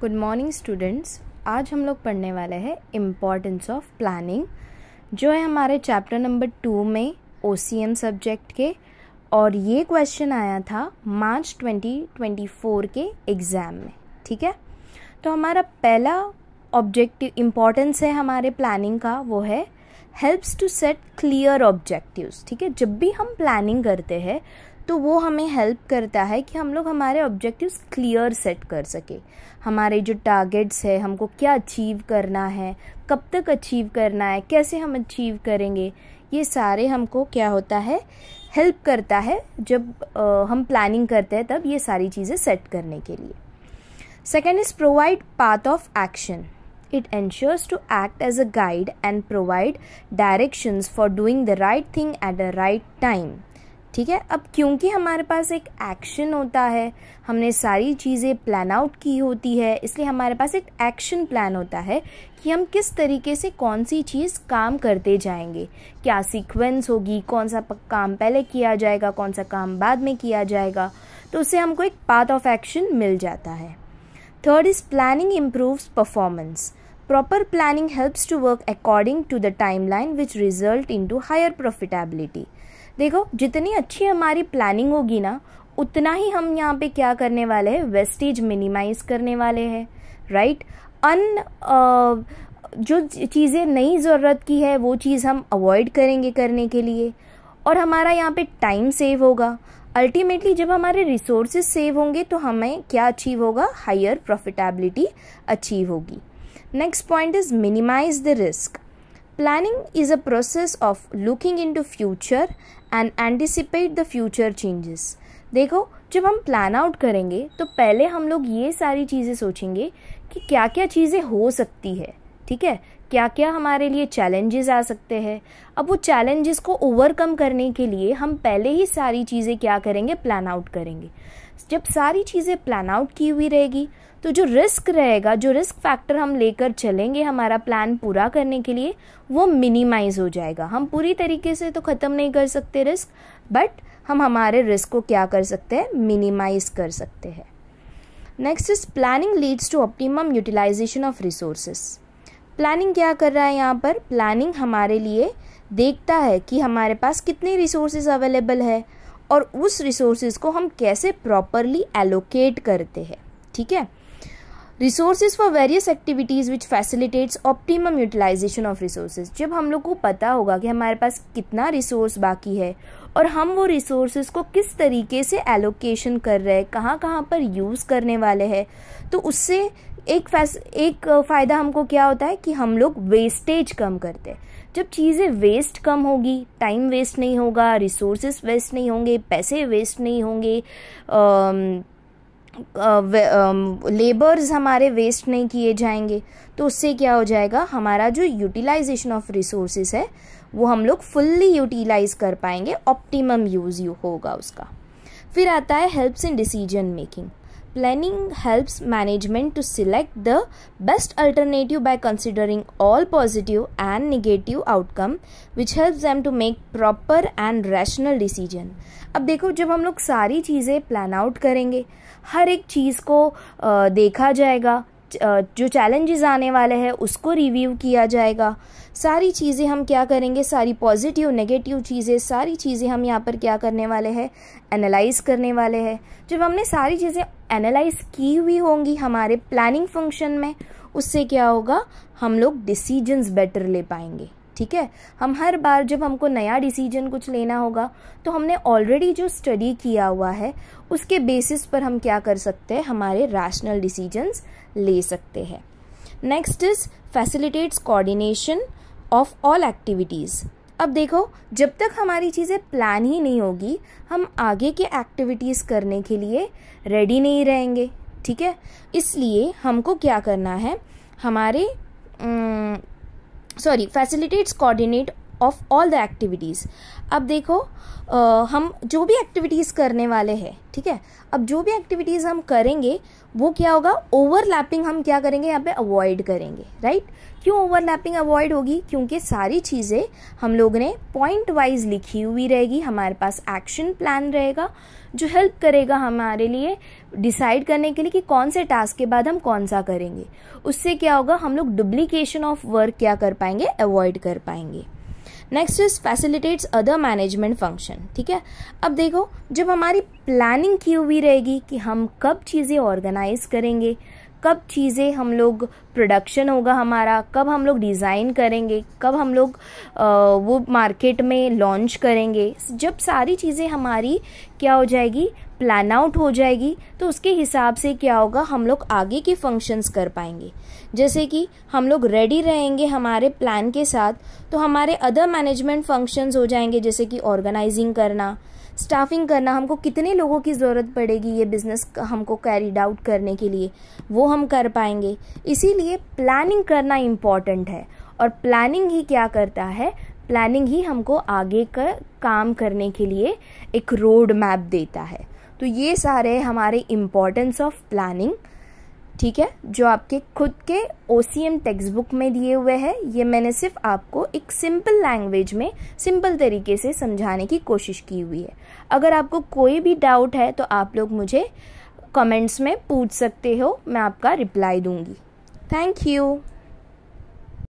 Good morning students. आज हम लोग पढ़ने वाले हैं इम्पॉर्टेंस ऑफ प्लानिंग, जो है हमारे चैप्टर नंबर 2 में OCM सब्जेक्ट के। और ये क्वेश्चन आया था मार्च 2024 के एग्ज़ाम में। ठीक है, तो हमारा पहला ऑब्जेक्टिव इम्पॉर्टेंस है हमारे प्लानिंग का, वो है helps to set clear objectives. ठीक है, जब भी हम प्लानिंग करते हैं तो वो हमें हेल्प करता है कि हम लोग हमारे ऑब्जेक्टिव्स क्लियर सेट कर सके। हमारे जो टारगेट्स है, हमको क्या अचीव करना है, कब तक अचीव करना है, कैसे हम अचीव करेंगे, ये सारे हमको क्या होता है, हेल्प करता है। जब हम प्लानिंग करते हैं तब ये सारी चीज़ें सेट करने के लिए। Second is provide path of action. It ensures to act as a guide and provide directions for doing the right thing at the right time. ठीक है, अब क्योंकि हमारे पास एक एक्शन होता है, हमने सारी चीज़ें प्लान आउट की होती है, इसलिए हमारे पास एक एक्शन प्लान होता है कि हम किस तरीके से कौन सी चीज़ काम करते जाएंगे, क्या सीक्वेंस होगी, कौन सा काम पहले किया जाएगा, कौन सा काम बाद में किया जाएगा। तो उससे हमको एक पाथ ऑफ एक्शन मिल जाता है। Third is planning improves performance. Proper planning helps to work according to the timeline which result into higher profitability. देखो, जितनी अच्छी हमारी प्लानिंग होगी ना, उतना ही हम यहाँ पे क्या करने वाले हैं, वेस्टेज मिनिमाइज करने वाले हैं, राइट। जो चीज़ें नहीं ज़रूरत की है वो चीज़ हम अवॉइड करेंगे करने के लिए, और हमारा यहाँ पे टाइम सेव होगा। अल्टीमेटली जब हमारे रिसोर्सेज सेव होंगे तो हमें क्या अचीव होगा, हायर प्रॉफिटेबिलिटी अचीव होगी। Next point is minimize the risk. Planning is a process of looking into future and anticipate the future changes. देखो, जब हम प्लान आउट करेंगे तो पहले हम लोग ये सारी चीज़ें सोचेंगे कि क्या क्या चीज़ें हो सकती है। ठीक है, क्या क्या हमारे लिए चैलेंजेस आ सकते हैं। अब वो चैलेंजेस को ओवरकम करने के लिए हम पहले ही सारी चीज़ें क्या करेंगे, प्लान आउट करेंगे। जब सारी चीज़ें प्लान आउट की हुई रहेगी तो जो रिस्क रहेगा, जो रिस्क फैक्टर हम लेकर चलेंगे हमारा प्लान पूरा करने के लिए, वो मिनिमाइज हो जाएगा। हम पूरी तरीके से तो ख़त्म नहीं कर सकते रिस्क, बट हम हमारे रिस्क को क्या कर सकते हैं, मिनिमाइज कर सकते हैं। Next is planning leads to optimum utilisation of resources. Planning क्या कर रहा है यहाँ पर, प्लानिंग हमारे लिए देखता है कि हमारे पास कितने रिसोर्सेज अवेलेबल है और उस रिसोर्सेज को हम कैसे प्रॉपरली एलोकेट करते हैं। ठीक है, resources for various activities which facilitates optimum utilisation of resources. जब हम लोग को पता होगा कि हमारे पास कितना रिसोर्स बाकी है और हम वो रिसोर्सेज को किस तरीके से एलोकेशन कर रहे हैं, कहाँ कहाँ पर यूज़ करने वाले हैं, तो उससे एक फ़ायदा हमको क्या होता है कि हम लोग वेस्टेज कम करते हैं। जब चीज़ें वेस्ट कम होगी, टाइम वेस्ट नहीं होगा, रिसोर्सेज वेस्ट नहीं होंगे, पैसे वेस्ट नहीं होंगे, लेबर्स हमारे वेस्ट नहीं किए जाएंगे, तो उससे क्या हो जाएगा, हमारा जो यूटिलाइजेशन ऑफ रिसोर्सेज है वो हम लोग फुल्ली यूटिलाइज कर पाएंगे, ऑप्टिमम यूज़ होगा उसका। फिर आता है helps in decision making. Planning helps management to select the best alternative by considering all positive and negative outcome, which helps them to make proper and rational decision. अब देखो, जब हम लोग सारी चीज़ें प्लान आउट करेंगे, हर एक चीज़ को देखा जाएगा, जो चैलेंजेस आने वाले हैं उसको रिव्यू किया जाएगा, सारी चीज़ें हम क्या करेंगे, सारी पॉजिटिव नेगेटिव चीज़ें, सारी चीज़ें हम यहाँ पर क्या करने वाले हैं, एनालाइज करने वाले हैं। जब हमने सारी चीज़ें एनालाइज की हुई होंगी हमारे प्लानिंग फंक्शन में, उससे क्या होगा, हम लोग डिसीजंस बेटर ले पाएंगे। ठीक है, हम हर बार जब हमको नया डिसीजन कुछ लेना होगा तो हमने ऑलरेडी जो स्टडी किया हुआ है उसके बेसिस पर हम क्या कर सकते हैं, हमारे रैशनल डिसीजंस ले सकते हैं। Next is facilitates coordination of all activities. अब देखो, जब तक हमारी चीज़ें प्लान ही नहीं होगी, हम आगे के एक्टिविटीज़ करने के लिए रेडी नहीं रहेंगे। ठीक है, इसलिए हमको क्या करना है, facilitates coordinate of all the activities. अब देखो हम जो भी एक्टिविटीज़ करने वाले हैं, ठीक है, अब जो भी एक्टिविटीज़ हम करेंगे वो क्या होगा, ओवरलैपिंग हम क्या करेंगे यहाँ पे अवॉइड करेंगे, राइट। क्यों ओवरलैपिंग अवॉइड होगी, क्योंकि सारी चीज़ें हम लोगों ने पॉइंट वाइज लिखी हुई रहेगी, हमारे पास एक्शन प्लान रहेगा जो हेल्प करेगा हमारे लिए डिसाइड करने के लिए कि कौन से टास्क के बाद हम कौन सा करेंगे। उससे क्या होगा, हम लोग डुप्लीकेशन ऑफ वर्क क्या कर पाएंगे, अवॉइड कर पाएंगे। Next is facilitates other management function, ठीक है। अब देखो जब हमारी प्लानिंग की हुई रहेगी कि हम कब चीज़ें ऑर्गेनाइज करेंगे, कब चीज़ें हम लोग प्रोडक्शन होगा हमारा, कब हम लोग डिज़ाइन करेंगे, कब हम लोग वो मार्केट में लॉन्च करेंगे, जब सारी चीज़ें हमारी क्या हो जाएगी, प्लान आउट हो जाएगी, तो उसके हिसाब से क्या होगा, हम लोग आगे के फंक्शंस कर पाएंगे। जैसे कि हम लोग रेडी रहेंगे हमारे प्लान के साथ, तो हमारे अदर मैनेजमेंट फंक्शंस हो जाएंगे, जैसे कि ऑर्गेनाइजिंग करना, स्टाफिंग करना, हमको कितने लोगों की ज़रूरत पड़ेगी ये बिज़नेस हमको कैरीड आउट करने के लिए, वो हम कर पाएंगे। इसीलिए प्लानिंग करना इम्पॉर्टेंट है, और प्लानिंग ही क्या करता है, प्लानिंग ही हमको आगे का काम करने के लिए एक रोड मैप देता है। तो ये सारे हमारे इम्पॉर्टेंस ऑफ प्लानिंग, ठीक है, जो आपके खुद के OCM टेक्स्ट बुक में दिए हुए हैं। ये मैंने सिर्फ आपको एक सिंपल लैंग्वेज में सिंपल तरीके से समझाने की कोशिश की हुई है। अगर आपको कोई भी डाउट है तो आप लोग मुझे कमेंट्स में पूछ सकते हो, मैं आपका रिप्लाई दूंगी। Thank you.